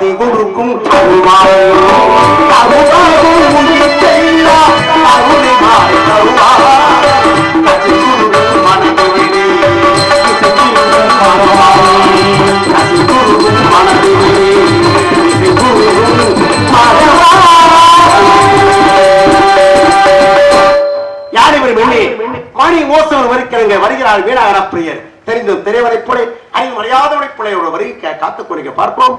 காட்டி கொடுக்கும் மணி ஓசோன் வருகிறார் வீணாகர பிரியர் தெரிந்தும் தெரியவரை போல அறிவு அறியாதவரை போல ஒரு வரி காத்துக் கொள்க பார்ப்போம்.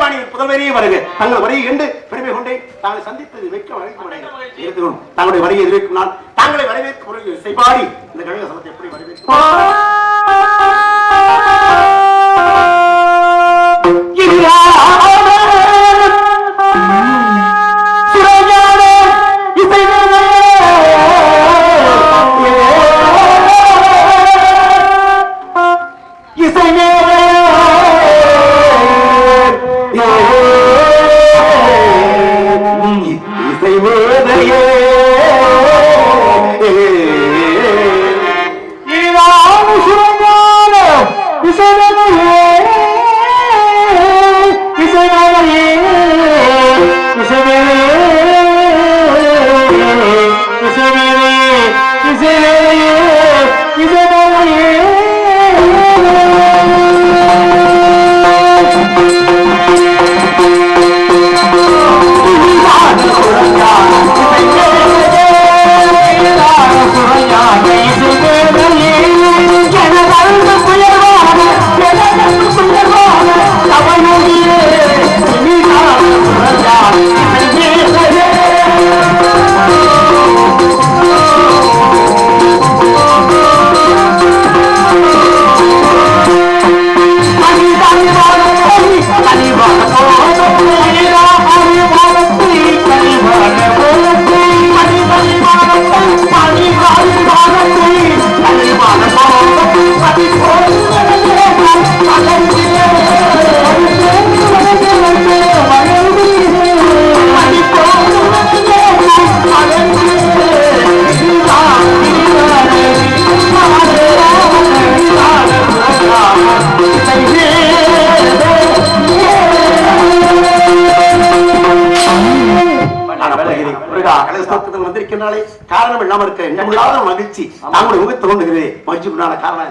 தங்கள் வரியை கண்டு பெருமை கொண்டே தாங்களை சந்தித்தது வைக்க வழங்கும் தங்களுடைய வரியை எதிர்க்கும் நான் தாங்களை வரவேற்கும் செய்பாடி இந்த கழக சமத்தை எப்படி வரவேற்கும் காரணம் இல்லாம இருக்க மகிழ்ச்சி நாங்களுடைய முகத்தை கொண்டுகிறேன் மகிழ்ச்சிக்குண்டான காரணம்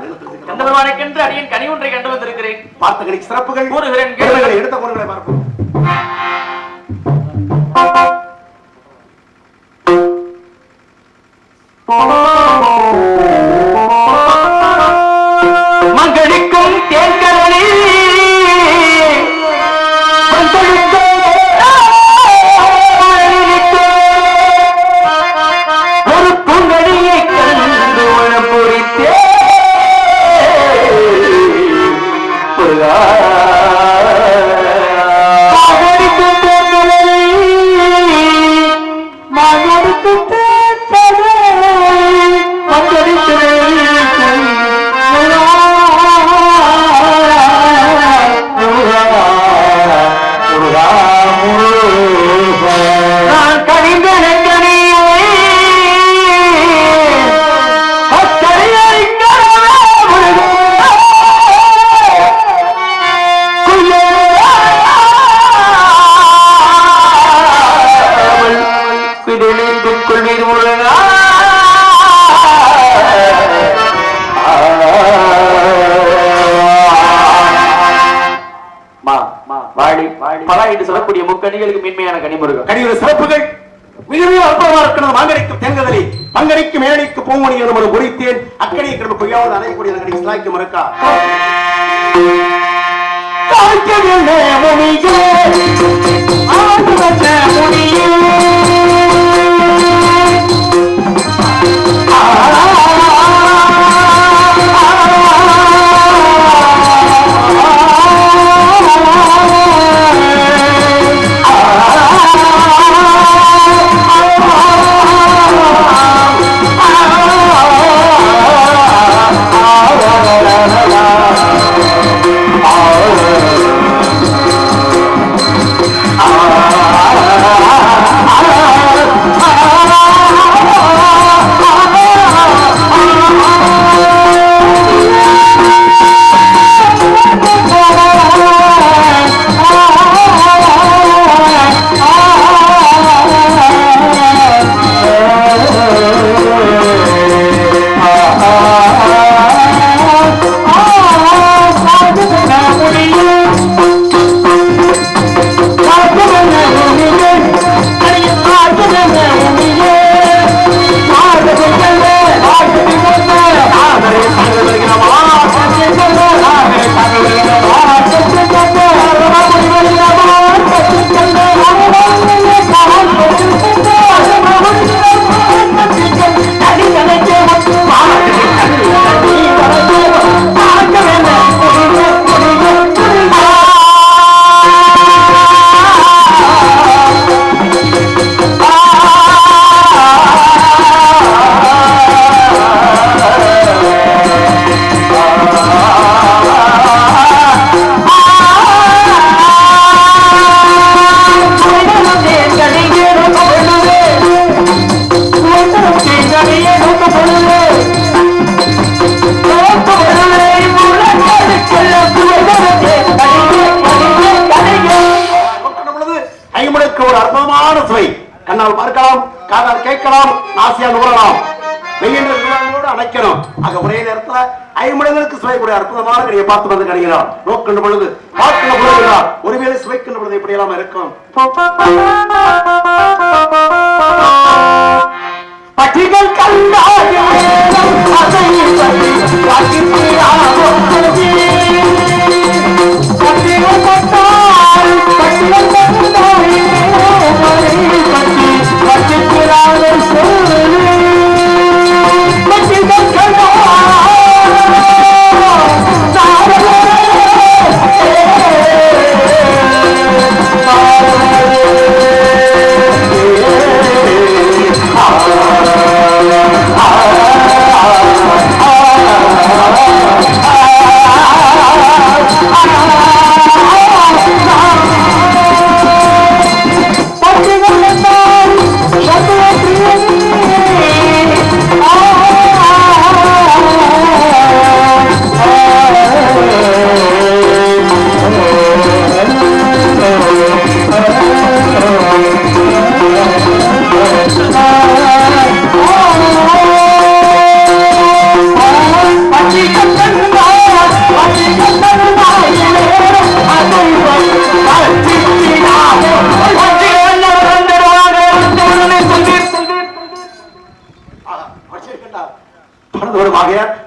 அடியன் கனி ஒன்றை கண்டு வந்திருக்கிறேன். பார்த்த கணிக்கு சிறப்புகள் கூறுகிறேன், எடுத்த கூறுகளை பார்ப்போம். மகளிக்கும் தேர்கரணி சொல்லக்கூடிய முக்கணிகளுக்கு மென்மையான கனிமுருகம் கனியுடைய சிறப்புகள் மிகவும் அற்புதமா இருக்கணும். மாங்கனிக்கு தேங்கதலி பங்கனிக்கு மேனிக்கு பூமணி எனும் ஒரு குறித்தேன் அக்கறை கிடப்பு பொய்யாவது அணையக்கூடிய கணி சிலாய்க்கு மறுக்கா கேட்கலாம், ஆசையா நுகரலாம். வெயிலோடு அணைக்கணும். ஆக ஒரே நேரத்துல ஐம்படங்களுக்கு சுவைக்கூடிய அற்புதமான கடையை பார்த்து வந்து கிடைக்கிறார். நோக்கின்ற பொழுது பார்க்கின்ற பொழுது ஒருவேளை சுவைக்கின்ற பொழுது இப்படி எல்லாம் இருக்கும். பட்டிகள்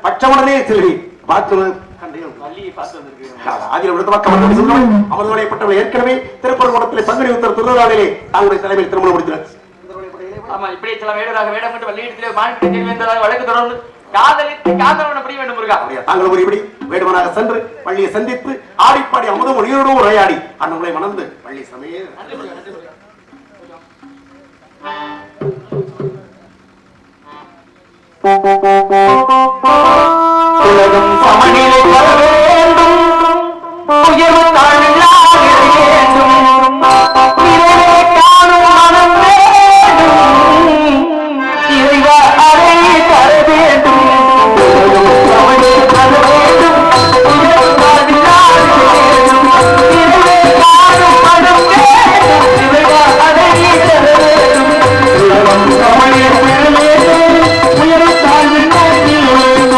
பச்சமடனே செல்வி ஏற்கனவே திருப்பரங்குன்றத்திலே பங்குனி உத்தர திருநாளிலே தங்களுடைய தலைமையில் திருமணம் முடித்தனர். இப்படி சில வேடராக வேடம் கண்டு வள்ளியிடத்திலே மாநில தெரிவித்ததாக வழக்கு தொடர்ந்து காதலித்து காதலவன புரிய வேண்டும் முருகா. தாங்கள் ஒரு இப்படி வேடுவனாக சென்று பள்ளியை சந்தித்து ஆடிப்பாடி அமுதம் ஒளியோடு உரையாடி அண்ணங்களை மணந்து பள்ளி சமய உலகம் சமநிலை பெற வேண்டும், உயர்வு தாழ்வில்லாத வேண்டும், இறைவனை காணும் மனம் வேண்டும், இறைவா அதை தர வேண்டும். உலகம் சமநிலை பெற வேண்டும், உயர்வு தாழ்வில்லாத வேண்டும், இறைவனை காணும் மனம் வேண்டும், இறைவா அதை தர வேண்டும். உலகம் சமநிலை பெற வேண்டும், உயர்வு தாழ்வில்லாத வேண்டும்.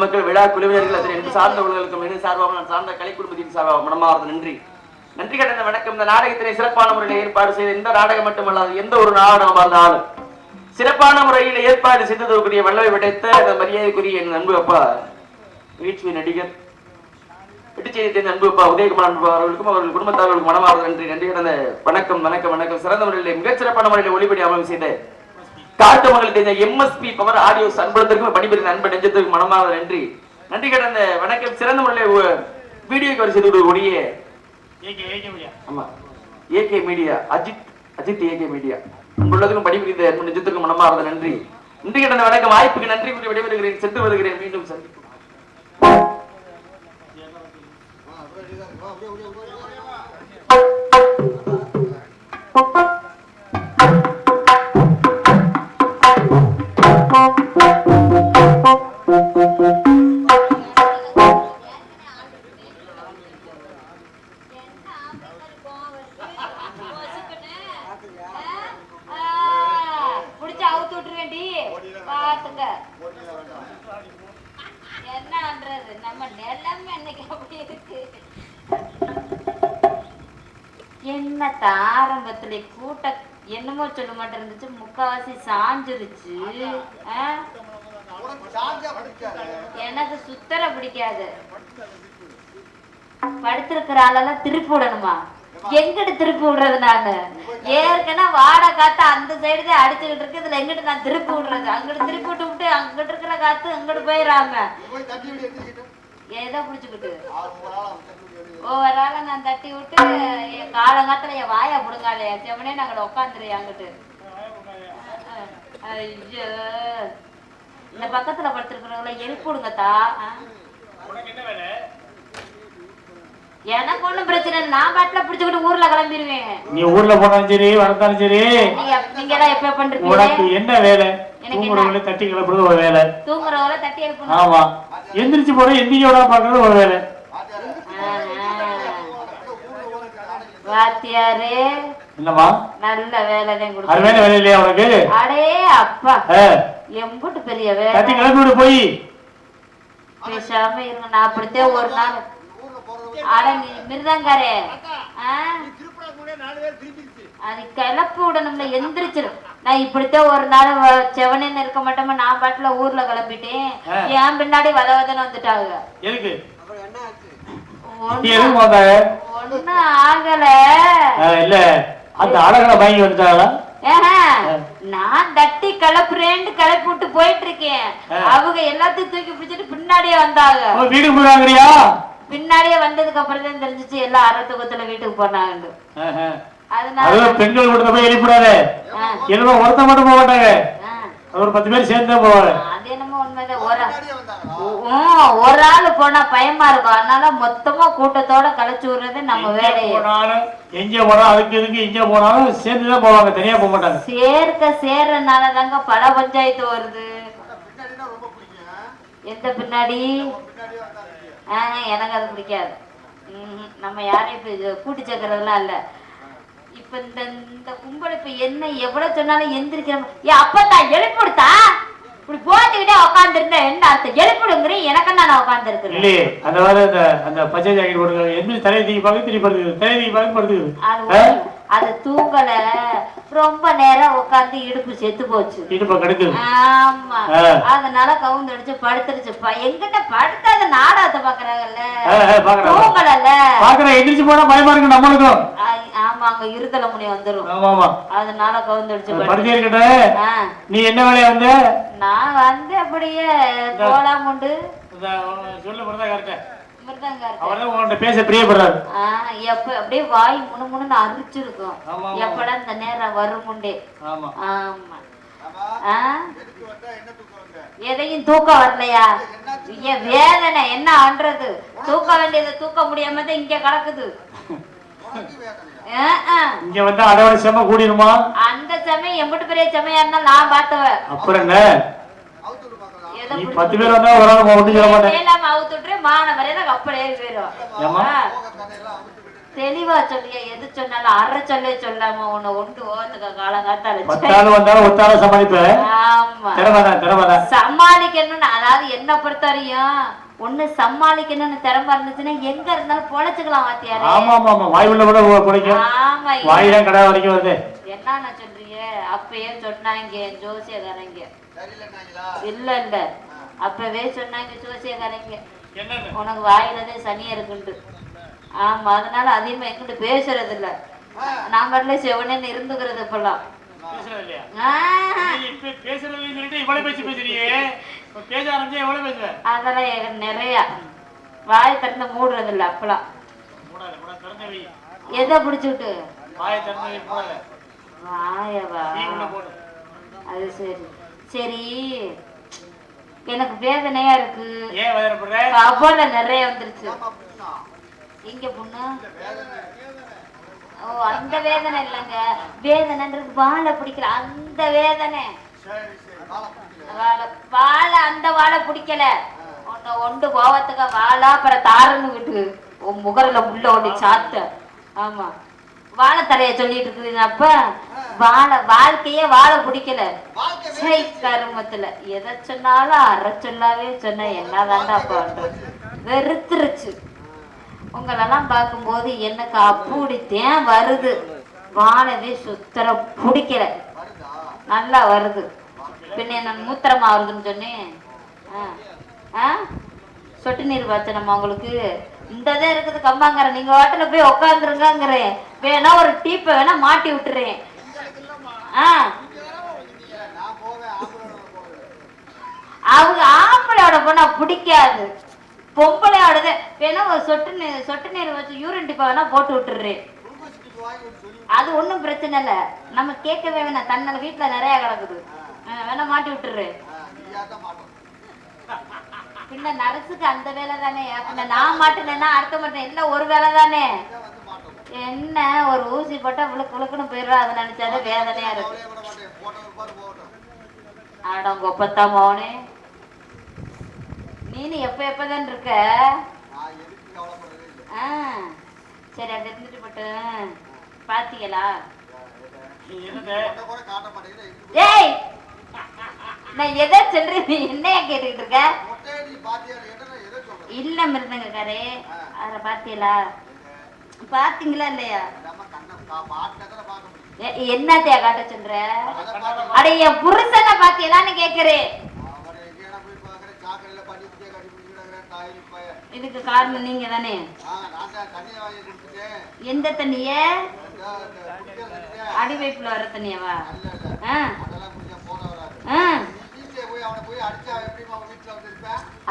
மக்கள் விழா குழுவினர்கள் அதனை சார்ந்த உள்ளவர்களுக்கும் சார்பாக நான் சார்ந்த கலை குடும்பத்தின் சார்பாக மனமார்ந்த நன்றி நன்றி கடந்த வணக்கம். இந்த நாடகத்தினை சிறப்பான முறையில் ஏற்பாடு செய்த இந்த நாடகம் மட்டுமல்லாது எந்த ஒரு நாடகம் இருந்தாலும் சிறப்பான முறையில் ஏற்பாடு செய்ததற்குரிய வல்லவை விடைத்த மரியாதைக்குரிய என் அன்பு அப்பா வீழ்ச்சி நடிகர் விட்டு செய்தி அன்பு அப்பா உதயகுமார் அன்பு அவர்களுக்கும் அவர்கள் குடும்பத்தார்களுக்கும் மனமார்ந்த நன்றி நன்றி கடந்த வணக்கம் வணக்கம் வணக்கம். சிறந்த முறையில் மிகச்சிறப்பான முறையில் ஒளிபடி அமைப்பு செய்த காட்டு மகளுக்கு எம்எஸ்பி பவர் ஆடியோ அன்புடத்திற்கும் பணிபுரிந்த அன்பு நெஞ்சத்திற்கு மனமார்ந்த நன்றி நன்றி கடந்த வணக்கம். சிறந்த முறையில் வீடியோக்கு வரி செய்து கொடுக்கக்கூடிய AK media Ajith AK media அன்புள்ளதுக்கும் பணிபுரிந்த அன்பு நெஞ்சத்திற்கும் மனமார்ந்த நன்றி நன்றி கடந்த வணக்கம். வாய்ப்புக்கு நன்றி கூறி விடைபெறுகிறேன், சென்று வருகிறேன், மீண்டும் சந்திப்போம். என்னத்த ஆரம்பத்துல கூட்ட என்னமோ சொல்ல மாட்டேன் இருந்துச்சு, முக்காவாசி சாஞ்சிருச்சு. எனக்கு சுத்தர பிடிக்காது. படுத்திருக்கிற ஆளெல்லாம் திருப்பி விடணுமா? எங்கிட்டு திருப்பி விடுறது? நானு ஏற்கனவே வாடை காத்து அந்த சைடு தான் அடிச்சுக்கிட்டு இருக்கு, இதுல எங்கிட்டு நான் திருப்பி விடுறது? அங்கிட்டு திருப்பி விட்டு விட்டு அங்கிட்டு இருக்கிற காத்து அங்கிட்டு போயிடாம ஏதோ பிடிச்சுக்கிட்டு ஒவ்வொரு ஆளை நான் தட்டி விட்டு காலங்காத்துல என் வாயா புடுங்காலையா செவனே நாங்க உட்காந்துருயா அங்கிட்டு. ஐயோ, இந்த பக்கத்துல படுத்திருக்கிறவங்கள எழுப்பி விடுங்கத்தா. எனக்கு ஒண்ணும் பிரச்சனை இல்லை, நான் பாட்டுல பிடிச்சுக்கிட்டு ஊர்ல கிளம்பிடுவேன். நீ ஊர்ல போனாலும் சரி வரத்தாலும் சரி. நீங்க எல்லாம் எப்ப பண்றீங்க? உனக்கு என்ன வேலை? தூங்குறவங்கள தட்டி கிளப்புறது ஒரு வேலை, தூங்குறவங்கள தட்டி எழுப்பணும். ஆமா, எந்திரிச்சு போற எந்திரியோட பாக்குறது ஒரு வேலை. வாத்தியாரே என்னமா நல்ல வேலைதான் கொடுக்க. அது வேலை இல்லையா உனக்கு? அடே அப்பா, எம்புட்டு பெரிய வேலை. தட்டி கிளப்பி போய் பேசாம இருங்க. நான் அப்படித்தான் ஒரு நாள் அட மிருதங்காரே அது கிளப்பி விடணும்ல, எந்திரிச்சிடும். நான் இப்படித்தான் ஒரு நாள் செவனேன்னு இருக்க மாட்டோமா, நான் பாட்டுல ஊர்ல கிளம்பிட்டேன். என் பின்னாடி வதவதன்னு வந்துட்டாங்க. ஒண்ணு ஆகல இல்ல, அந்த அழகனை வாங்கி வந்துட்டாங்களா? நான் தட்டி கிளப்புறேன்னு கிளப்பி விட்டு போயிட்டு இருக்கேன். அவங்க எல்லாத்தையும் தூக்கி பிடிச்சிட்டு பின்னாடியே வந்தாங்க. வீட்டுக்கு போறாங்கறியா? பின்னாடியே வந்ததுக்கு அப்புறம் தான் தெரிஞ்சிச்சு எல்லாம் அறத்துக்கத்துல வீட்டுக்கு போனாங்க. அதனால பெண்கள் கூட போய் எழுப்பிடாது, எழுப்ப ஒருத்த மட்டும் போக மாட்டாங்க, ஒரு 10 பேர் சேர்ந்து போவாங்க. அது என்னமோ உண்மைதான். ஒரு ஆளு போனா பயமா இருக்கும், அதனால மொத்தமா கூட்டத்தோட கலைச்சு விடுறது நம்ம வேலையை. போனாலும் எங்க போனாலும் அதுக்கு இதுக்கு எங்க போனாலும் சேர்ந்துதான் போவாங்க, தனியா போக மாட்டாங்க. சேர்றதுனாலதாங்க பல பஞ்சாயத்து வருது. எந்த பின்னாடி? எனக்கு அது பிடிக்காது. நம்ம யாரையும் இப்ப கூட்டி சேர்க்கறதுலாம் இல்ல. இப்ப இந்த கும்பல் இப்ப என்ன எவ்வளவு சொன்னாலும் எந்திரிக்கிறோம். அப்பதான் எழுப்பிடுத்தா இப்படி போட்டுக்கிட்டே உட்கார்ந்து இருந்தா என்ன அர்த்தம்? எழுப்பிடுங்கிறேன், எனக்கென்ன நான் உட்கார்ந்து இருக்கிறேன் இல்லையே. அந்த மாதிரி அந்த பச்சை ஜாக்கெட் போடுங்க, எந்த தலையை தூக்கி பார்க்க திருப்பி படுத்துக்குது, தலையை தூக்கி பார்க்க படுத்துக்குது. அது தூங்கல, ரொம்ப நேரம் உட்கார்ந்து இடுப்பு செத்து போச்சு, இடுப்பு கடுக்குது. ஆமா, அதனால கவுந்து அடிச்சு படுத்துருச்சு. எங்கிட்ட படுத்தாத நாடகத்தை பாக்குறாங்கல்ல, தூங்கல பாக்குற எந்திரிச்சு போனா பயமா இருக்கு நம்மளுக்கும். ஆமா, அங்க இருதல முனி வந்துரும். அதனால கவுந்து அடிச்சு படுத்தே இருக்கட்டும். நீ என்ன வேலையா வந்த? நான் வந்து அப்படியே போலாம் உண்டு சொல்லு கரெக்டா. பேச பிரியப்படுறாரு. அப்படியே வாய் முணுமுணுன்னு அரிச்சிருக்கும். எப்படா இந்த நேரம் வருமுண்டே. ஆமா, எதையும் தூக்க வரலையா? வேதனை என்ன பண்றது? தூக்க வேண்டியது தூக்க முடியாம தான் இங்க கிடக்குது. இங்க வந்து அதோட செம கூடிருமா? அந்த செம எம்பிட்டு பெரிய செமையா இருந்தா நான் பாத்துவேன். அப்புறம் என்ன, 10 பேர் வந்தா ஒரு ஆள் ஒண்ணு சொல்ல மாட்டேன். எல்லாம் அவுத்துட்டு மாணவரே அப்படியே போயிடும். தெளிவா சொல்லிய எது சொன்னாலும் அரை சொல்லே சொல்லாம உன்னை ஒன்று ஓத்துக்க காலங்காத்தால சமாளிப்பேன். சமாளிக்கணும்னு, அதாவது என்ன பொறுத்தவரையும் ஒண்ணு சமாளிக்கணும்னு திறமை இருந்துச்சுன்னா எங்க இருந்தாலும் பொழைச்சுக்கலாம் வாத்தியாரு. என்ன சொல்றீங்க? அப்பயே சொன்னாங்க ஜோசியக்காரங்க, இல்ல இல்ல அப்பவே சொன்னாங்க ஜோசியக்காரங்க, உனக்கு வாயிலதே சனியா இருக்குண்டு. ஆமா, அதனால அதிகமா எங்கிட்ட பேசுறது இல்ல. நான் பாட்டுல செவனேன்னு இருந்துக்கிறது இப்பெல்லாம். அதெல்லாம் நிறைய வாய் திறந்து மூடுறது இல்ல அப்பெல்லாம். எதை பிடிச்சுட்டு வாயவா? அது சரி சரி, எனக்கு வேதனையா இருக்கு. அவ்வளவு நிறைய வந்துருச்சு. இங்க பொண்ணு, ஓ அந்த வேதனை இல்லைங்க, வேதனைன்றது வாழை பிடிக்கல அந்த வேதனை. வாழை அந்த வாழை பிடிக்கல, ஒன்று கோவத்துக்க வாழா அப்புறம் தாரன்னு விட்டு உன் முகரில உள்ள ஒண்ணு சாத்த. ஆமா, வாழை தரைய சொல்லிட்டு இருக்குதுங்க. அப்ப வாழ்க்கையே வாழை பிடிக்கல. கருமத்துல எதை சொன்னாலும் அரை சொல்லாவே சொன்ன என்னதாண்டா அப்ப வெறுத்துருச்சு. உங்களெல்லாம் பார்க்கும்போது எனக்கு அப்படித்தான் வருது. வாழவே சுத்தர பிடிக்கல. நல்லா வருது. பின்ன என்ன மூத்திரமா வருதுன்னு சொன்னேன். சொட்டு நீர் வச்சனம்மா உங்களுக்கு இந்ததான் இருக்குது கம்மாங்கிற. நீங்க வாட்டில போய் உட்காந்துருங்கிறேன். வேணா ஒரு டீப்பை வேணா மாட்டி விட்டுறேன். அவங்க ஆம்பளையோட போனா பிடிக்காது, பொம்பளையோடது. வேணா ஒரு சொட்டு நீர் வச்சு யூரின் டிப்பை வேணா போட்டு விட்டுறேன். அது ஒண்ணும் பிரச்சனை இல்ல. நம்ம கேட்கவே வேணாம். தன்னால வீட்டுல நிறைய கிடக்குது. வேணா மாட்டி விட்டுறேன். பின்ன நர்ஸுக்கு அந்த வேலை தானே. நான் மாட்டினேன்னா அடுத்த மாட்டேன். எல்லாம் ஒரு வேலை தானே. என்ன ஒரு ஊசி போட்டா விழுக்குன்னு போயிடுறோம். அதை நினைச்சாலே வேதனையா இருக்கு. அடங்கொப்பத்தா மோனே, நீனு எப்பதான் இருக்க? சரி, அது இருந்துட்டு போட்டு பாத்தீங்களா? ஏய், நான் எதை சொல்றேன், நீ என்னையா கேட்டுக்கிட்டு இருக்க? இல்ல மிருந்தங்கக்காரே, அத பாத்தீங்களா? பாத்தீங்களா இல்லையா? என்னத்தையா காட்ட சொல்ற? அட என் புருஷனை பாத்தீங்களான்னு கேக்குறேன். இதுக்கு காரணம் நீங்க தானே. எந்த தண்ணிய? அடிவைப்புல வர தண்ணியவா?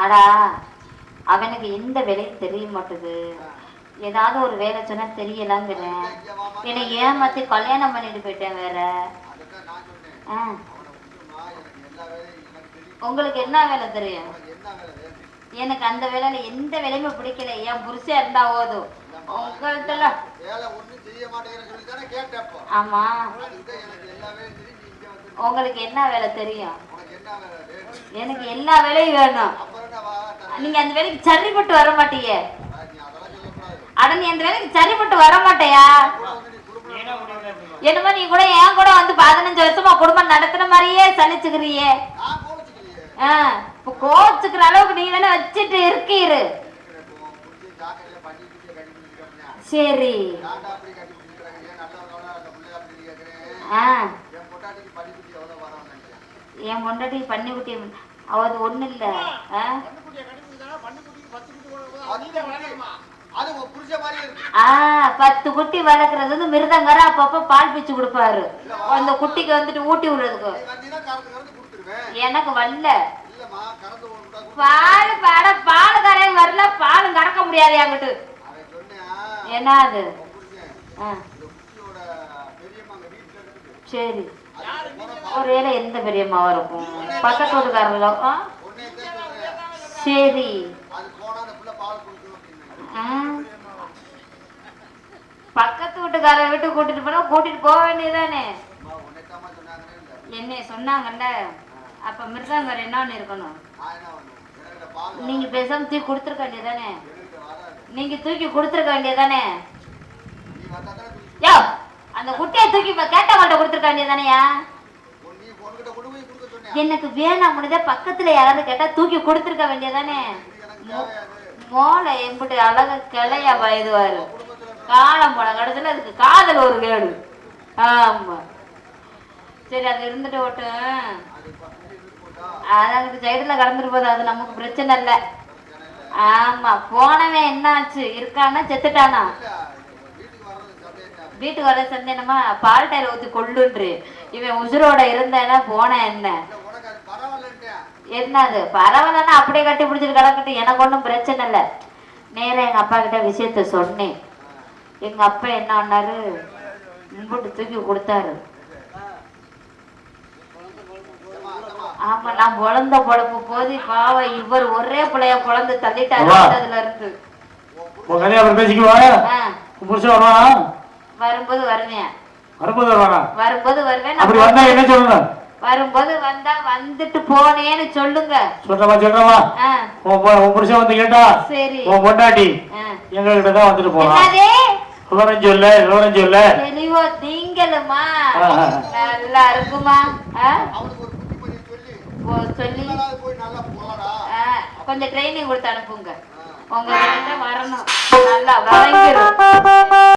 அடா, அவனுக்கு எந்த வேலையும் தெரிய மாட்டுது. ஏதாவது ஒரு வேலை சொன்னா தெரியலாங்கிறேன். என்னை ஏமாத்தி கல்யாணம் பண்ணிட்டு போயிட்டேன் வேற. உங்களுக்கு என்ன வேலை தெரியும்? எனக்கு அந்த வேலையில எந்த வேலையுமே பிடிக்கல. என் புருஷன் இருந்தா போதும். உங்கள்கிட்ட ஆமா, உங்களுக்கு என்ன வேலை தெரியும்? எனக்கு எல்லா வேலையும் வேணும். நீங்க அந்த வேலைக்கு சரிப்பட்டு வர மாட்டீங்க. அட, நீ அந்த வேலைக்கு சரிப்பட்டு வர மாட்டேயா? என்னமோ நீ கூட என் கூட வந்து 15 வருஷமா குடும்பம் நடத்துன மாதிரியே சலிச்சுக்கிறியே. இப்ப கோச்சுக்கிற அளவுக்கு நீ தானே வச்சுட்டு இருக்கீரு. சரி, என் பொண்டாட்டி பண்ணி குட்டி அவது ஒண்ணு இல்ல. 10 குட்டி வளர்க்கறது வந்து மிருதங்கர அப்பப்ப பால் பிச்சு கொடுப்பாரு. அந்த குட்டிக்கு வந்துட்டு ஊட்டி விடுறதுக்கு. எனக்கு வரல பால் கரையும் வரல. பாலும் கறக்க முடியாது என்கிட்ட. என்ன அது? சரி, ஒருவேளை எந்த பெரியம்மாவா இருக்கும்? பக்கத்து வீட்டுக்காரங்களோ? சரி, பக்கத்து வீட்டுக்கார வீட்டு கூட்டிட்டு போனா கூட்டிட்டு போக வேண்டியதானே. என்ன சொன்னாங்கல்ல? அப்ப மிருதங்கர் என்னன்னு இருக்கணும்? நீங்க பேசாம தூக்கி கொடுத்துருக்க வேண்டியதானே. நீங்க தூக்கி கொடுத்துருக்க வேண்டியதானே. யோ, அந்த குட்டியை தூக்கி கேட்டவங்கள்ட்ட கொடுத்துருக்க வேண்டியதானேயா? எனக்கு வேணாம் முடிஞ்ச பக்கத்துல யாராவது கேட்டா தூக்கி கொடுத்துருக்க வேண்டியதானே. மோளை எம்பிட்டு அழக கிளையா வயதுவாரு. காலம் போன கடைசியில அதுக்கு காதல் ஒரு கேடு. ஆமா, சரி, அது இருந்துட்டு ஓட்டு. அதான் சைடுல கடந்துட்டு போகுது. அது நமக்கு பிரச்சனை இல்லை. ஆமா, போனவன் என்ன ஆச்சு? இருக்கானா செத்துட்டானா? வீட்டுக்கு வர சந்தேனமா பால் டயர் ஊத்தி கொள்ளுன்று. இவன் உசுரோட இருந்தேன்னா போன என்ன? என்னது பரவாயில்லன்னா அப்படியே கட்டி பிடிச்சிட்டு கிடக்கட்டும். எனக்கு ஒன்றும் பிரச்சனை இல்லை. நேரம் எங்க அப்பா கிட்ட விஷயத்த சொன்னேன். எங்க அப்பா என்ன பண்ணாரு? மும்பிட்டு தூக்கி கொடுத்தாரு. ஆமா, நான் பொழந்த பொழப்பு போது பாவ இவர் ஒரே பிள்ளைய பொழந்து தள்ளிட்டாரு. அதுல இருந்து வரும்போது வருவேன். வரும்போது வருவேன். வரும்போது வந்தா வந்துட்டு போனேன்னு சொல்லுங்க. சொல்றவா உன் புருஷன் வந்து கேட்டா சரி, உன் பொண்டாட்டி எங்க கிட்டதான் வந்துட்டு போனான். தெளிவோ நீங்களுமா? நல்லா இருக்குமா? சொல்லி கொஞ்சம் ட்ரைனிங் கொடுத்து அனுப்புங்க. உங்க கிட்ட வரணும், நல்லா வழங்கிடும்.